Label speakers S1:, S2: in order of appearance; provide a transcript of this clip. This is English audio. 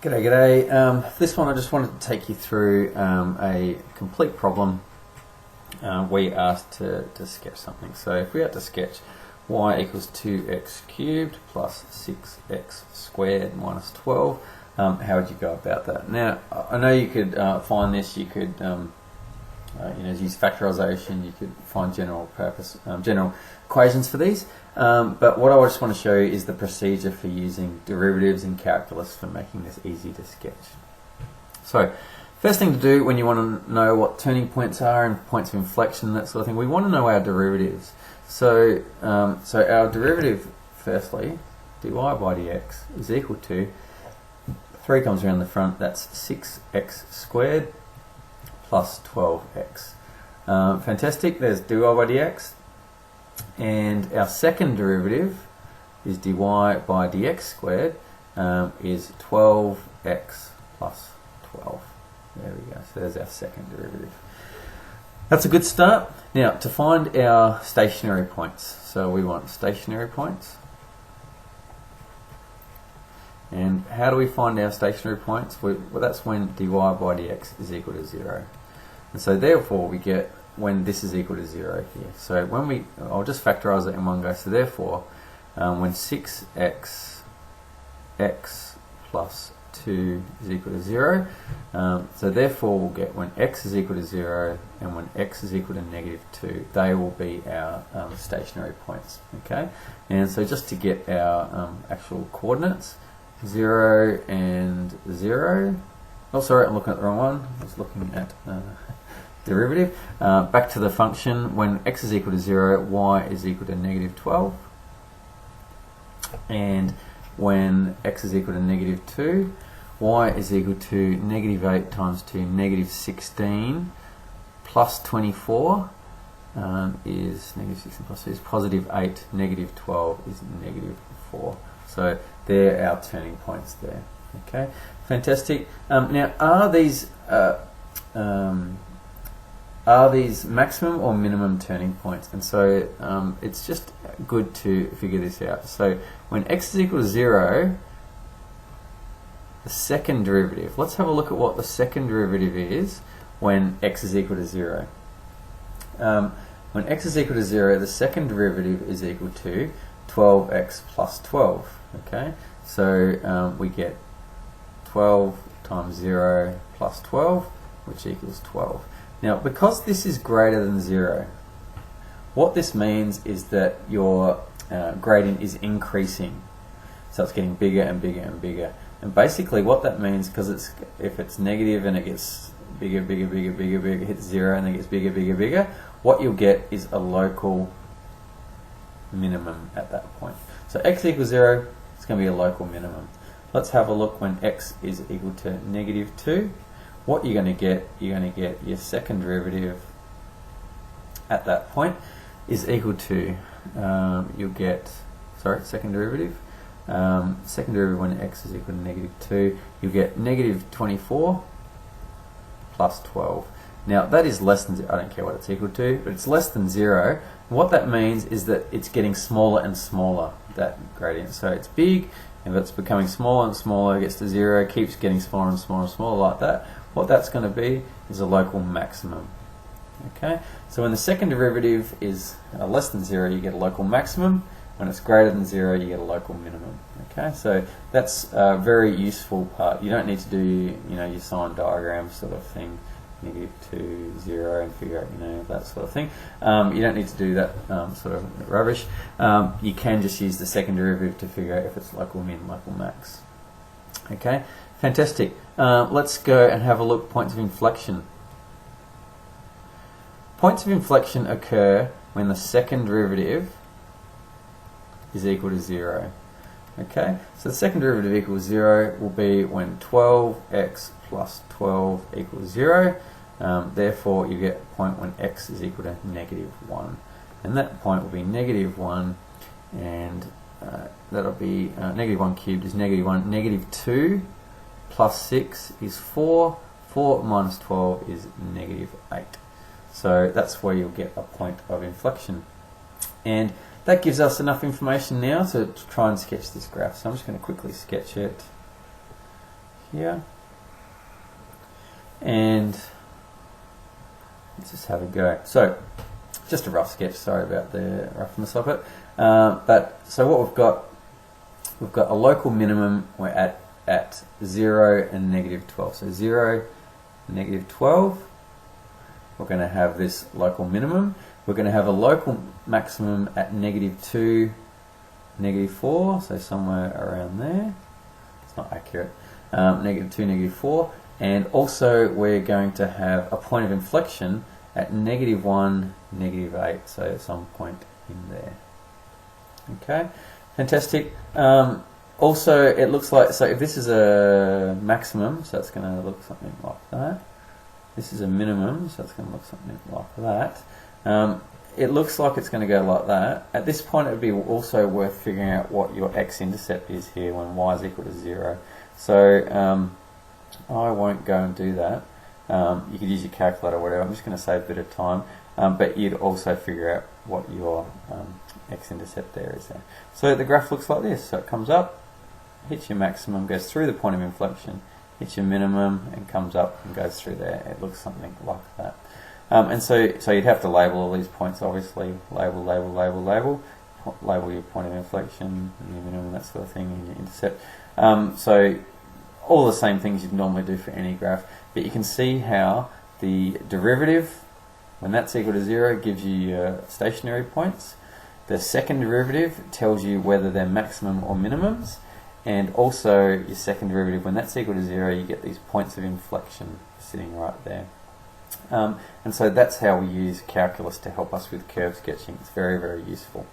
S1: G'day, g'day. This one I just wanted to take you through a complete problem. We asked to sketch something. So if we had to sketch y equals 2x cubed plus 6x squared minus 12, how would you go about that? Now, I know you could find this, you could use factorization, you could find general equations for these, but what I just want to show you is the procedure for using derivatives in calculus for making this easy to sketch. So, first thing to do when you want to know what turning points are and points of inflection, that sort of thing, we want to know our derivatives. So, our derivative, firstly, dy by dx is equal to 3 comes around the front, that's 6x squared plus 12x. Fantastic, there's dy by dx. And our second derivative is dy by dx squared is 12x plus 12. There we go, so there's our second derivative. That's a good start. Now, to find our stationary points, so we want stationary points. And how do we find our stationary points? Well, that's when dy by dx is equal to 0. And so therefore we get when this is equal to 0 here. So when I'll just factorize it in one go. So therefore, when 6x plus 2 is equal to 0, so therefore we'll get when x is equal to 0 and when x is equal to negative 2, they will be our stationary points. Okay, and so just to get our actual coordinates, 0 and 0. Oh, sorry, I'm looking at the wrong one. I was looking at derivative. Back to the function, when x is equal to 0, y is equal to negative 12. And when x is equal to negative 2, y is equal to negative 8 times 2, negative 16, plus 24 is negative 16 plus 2 is positive 8, negative 12 is negative 4. So they're our turning points there. Okay, fantastic. Now, are these maximum or minimum turning points? And so it's just good to figure this out. So when x is equal to 0, the second derivative, let's have a look at what the second derivative is when x is equal to 0. When x is equal to 0, the second derivative is equal to 12x plus 12. Okay, so we get 12 times 0 plus 12, which equals 12. Now, because this is greater than 0, what this means is that your gradient is increasing. So it's getting bigger and bigger and bigger. And basically what that means, because if it's negative and it gets bigger, bigger, bigger, bigger, bigger, hits 0 and then gets bigger, bigger, bigger, what you'll get is a local minimum at that point. So x equals 0, it's going to be a local minimum. Let's have a look when x is equal to negative 2. What you're going to get your second derivative at that point is equal to, second derivative when x is equal to negative 2, you'll get negative 24 plus 12. Now that is less than 0, I don't care what it's equal to, but it's less than 0. What that means is that it's getting smaller and smaller, that gradient. So it's big, and if it's becoming smaller and smaller, it gets to 0, keeps getting smaller and smaller and smaller like that. What that's going to be is a local maximum. Okay, so when the second derivative is less than 0, you get a local maximum. When it's greater than 0, you get a local minimum. Okay, so that's a very useful part. You don't need to do your sign diagram sort of thing, negative 2, 0, and figure out that sort of thing. You don't need to do that sort of rubbish. You can just use the second derivative to figure out if it's local min, local max. Okay, fantastic. Let's go and have a look at points of inflection. Points of inflection occur when the second derivative is equal to 0. Okay, so the second derivative equals 0 will be when 12x plus 12 equals 0. Therefore, you get a point when x is equal to negative 1. And that point will be negative 1, and that'll be negative 1 cubed is negative 1. Negative 2 plus 6 is 4. 4 minus 12 is negative 8. So that's where you'll get a point of inflection. And that gives us enough information now to try and sketch this graph. So I'm just going to quickly sketch it here. And let's just have a go. So, just a rough sketch, sorry about the roughness of it. But so what we've got a local minimum, we're at 0 and negative 12. So 0, negative 12, we're going to have this local minimum. We're going to have a local maximum at negative 2, negative 4, so somewhere around there. It's not accurate. Negative 2, negative 4. And also we're going to have a point of inflection at negative 1, negative 8, so at some point in there. Okay, fantastic. Also, it looks like, so if this is a maximum, so it's going to look something like that. This is a minimum, so it's going to look something like that. It looks like it's going to go like that. At this point, it would be also worth figuring out what your x-intercept is here when y is equal to 0. So I won't go and do that. You could use your calculator or whatever. I'm just going to save a bit of time. But you'd also figure out what your x-intercept there is there. So the graph looks like this. So it comes up, hits your maximum, goes through the point of inflection, hits your minimum, and comes up and goes through there. It looks something like that. And so you'd have to label all these points, obviously. Label, label, label, label. Label your point of inflection, your minimum, that sort of thing, and your intercept. So all the same things you'd normally do for any graph. But you can see how the derivative, when that's equal to 0, gives you your stationary points. The second derivative tells you whether they're maximum or minimums. And also your second derivative, when that's equal to 0, you get these points of inflection sitting right there. And so that's how we use calculus to help us with curve sketching. It's very, very useful.